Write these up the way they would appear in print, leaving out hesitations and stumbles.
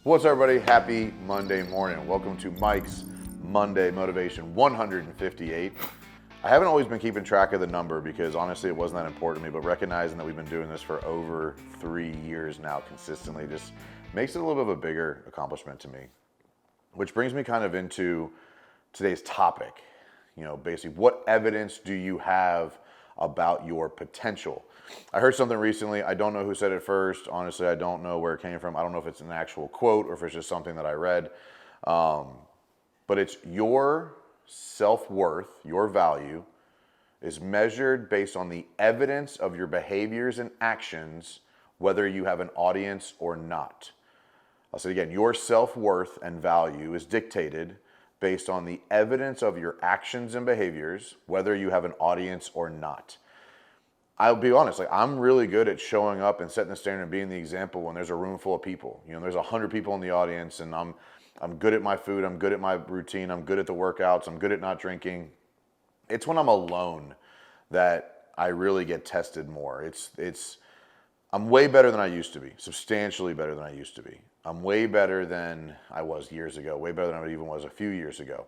What's up, everybody? Happy Monday morning. Welcome to Mike's Monday Motivation 158. I haven't always been keeping track of the number because honestly it wasn't that important to me, but recognizing that we've been doing this for over 3 years now consistently just makes it a little bit of a bigger accomplishment to me. Which brings me kind of into today's topic. Basically, what evidence do you have about your potential? I heard something recently. I don't know who said it first. Honestly, I don't know where it came from. I don't know if it's an actual quote or if it's just something that I read. But it's your self-worth, your value, is measured based on the evidence of your behaviors and actions, whether you have an audience or not. I'll say it again, your self-worth and value is dictated based on the evidence of your actions and behaviors, whether you have an audience or not. I'll be honest, I'm really good at showing up and setting the standard and being the example when there's a room full of people. There's 100 people in the audience and I'm good at my food, I'm good at my routine, I'm good at the workouts, I'm good at not drinking. It's when I'm alone that I really get tested more. I'm way better than I used to be, substantially better than I used to be. I'm way better than I was years ago, way better than I even was a few years ago.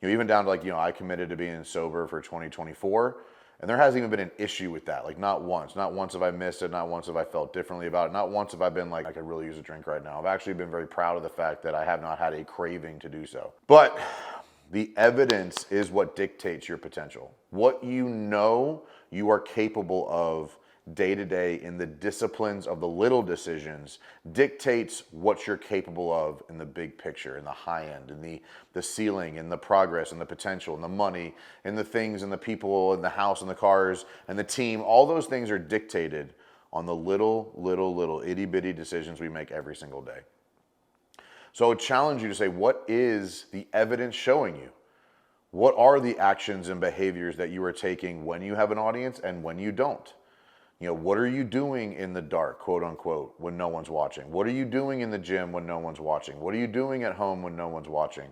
Even down to I committed to being sober for 2024, and there hasn't even been an issue with that. Not once. Not once have I missed it, not once have I felt differently about it, not once have I been I could really use a drink right now. I've actually been very proud of the fact that I have not had a craving to do so. But the evidence is what dictates your potential. What you know you are capable of day to day in the disciplines of the little decisions dictates what you're capable of in the big picture, in the high end, in the ceiling, in the progress, and the potential, and the money, and the things, and the people, and the house, and the cars, and the team. All those things are dictated on the little itty bitty decisions we make every single day. So I would challenge you to say, what is the evidence showing you? What are the actions and behaviors that you are taking when you have an audience and when you don't? What are you doing in the dark, quote unquote, when no one's watching? What are you doing in the gym when no one's watching? What are you doing at home when no one's watching?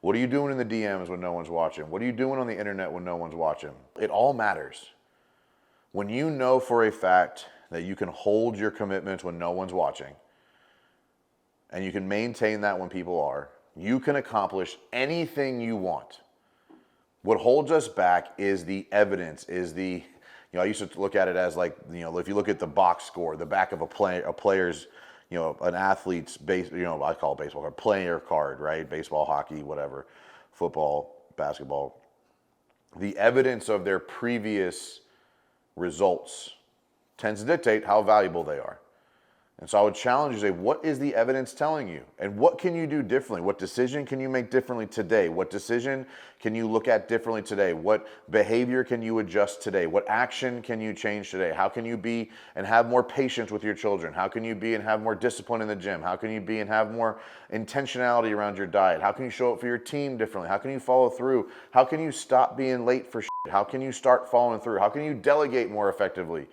What are you doing in the DMs when no one's watching? What are you doing on the internet when no one's watching? It all matters. When you know for a fact that you can hold your commitments when no one's watching, and you can maintain that when people are, you can accomplish anything you want. What holds us back is the evidence, I used to look at it as if you look at the box score, the back of a player's, an athlete's I call it baseball card, player card, right? Baseball, hockey, whatever, football, basketball. The evidence of their previous results tends to dictate how valuable they are. And so I would challenge you to say, what is the evidence telling you? And what can you do differently? What decision can you make differently today? What decision can you look at differently today? What behavior can you adjust today? What action can you change today? How can you be and have more patience with your children? How can you be and have more discipline in the gym? How can you be and have more intentionality around your diet? How can you show up for your team differently? How can you follow through? How can you stop being late for shit? How can you start following through? How can you delegate more effectively?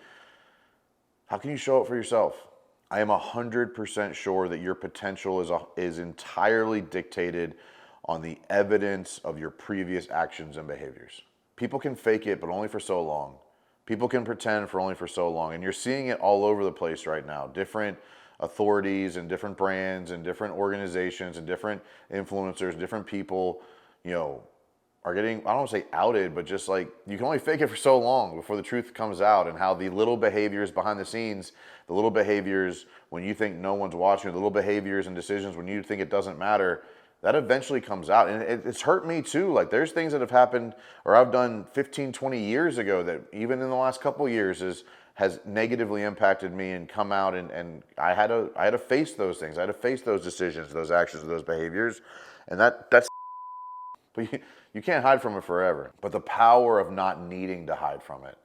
How can you show up for yourself? I am 100% sure that your potential is entirely dictated on the evidence of your previous actions and behaviors. People can fake it, but only for so long. People can pretend for only for so long. And you're seeing it all over the place right now. Different authorities and different brands and different organizations and different influencers, different people, are getting, I don't want to say outed, but just you can only fake it for so long before the truth comes out, and how the little behaviors behind the scenes, the little behaviors when you think no one's watching, the little behaviors and decisions when you think it doesn't matter, that eventually comes out. And it's hurt me too. There's things that have happened or I've done 15, 20 years ago that even in the last couple of years has negatively impacted me and come out, and I had to face those things. I had to face those decisions, those actions, those behaviors. And that's but you can't hide from it forever. But the power of not needing to hide from it,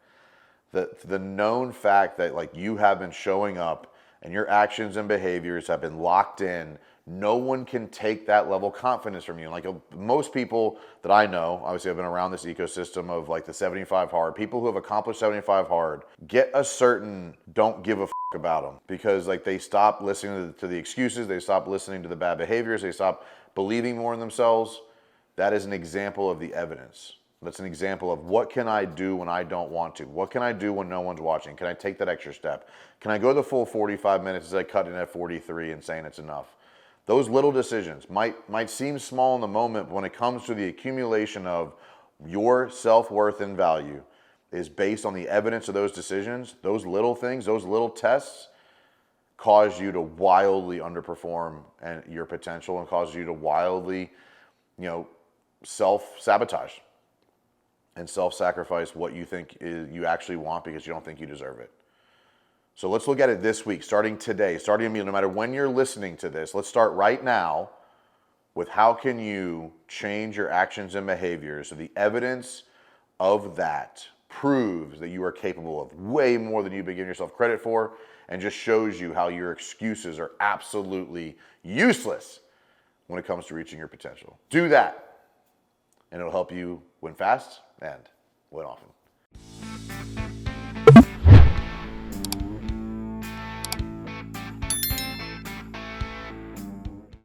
the known fact that you have been showing up and your actions and behaviors have been locked in, no one can take that level of confidence from you. Most people that I know, obviously I've been around this ecosystem of the 75 hard, people who have accomplished 75 hard, get a certain don't give a f about them, because they stop listening to the excuses, they stop listening to the bad behaviors, they stop believing more in themselves. That is an example of the evidence. That's an example of what can I do when I don't want to? What can I do when no one's watching? Can I take that extra step? Can I go the full 45 minutes as I cut in at 43 and saying it's enough? Those little decisions might seem small in the moment, but when it comes to the accumulation of your self-worth and value is based on the evidence of those decisions, those little things, those little tests cause you to wildly underperform and your potential and cause you to wildly, self-sabotage and self-sacrifice what you think you actually want because you don't think you deserve it. So let's look at it this week, starting today, no matter when you're listening to this, let's start right now with how can you change your actions and behaviors so the evidence of that proves that you are capable of way more than you've been giving yourself credit for and just shows you how your excuses are absolutely useless when it comes to reaching your potential. Do that, and it'll help you win fast and win often.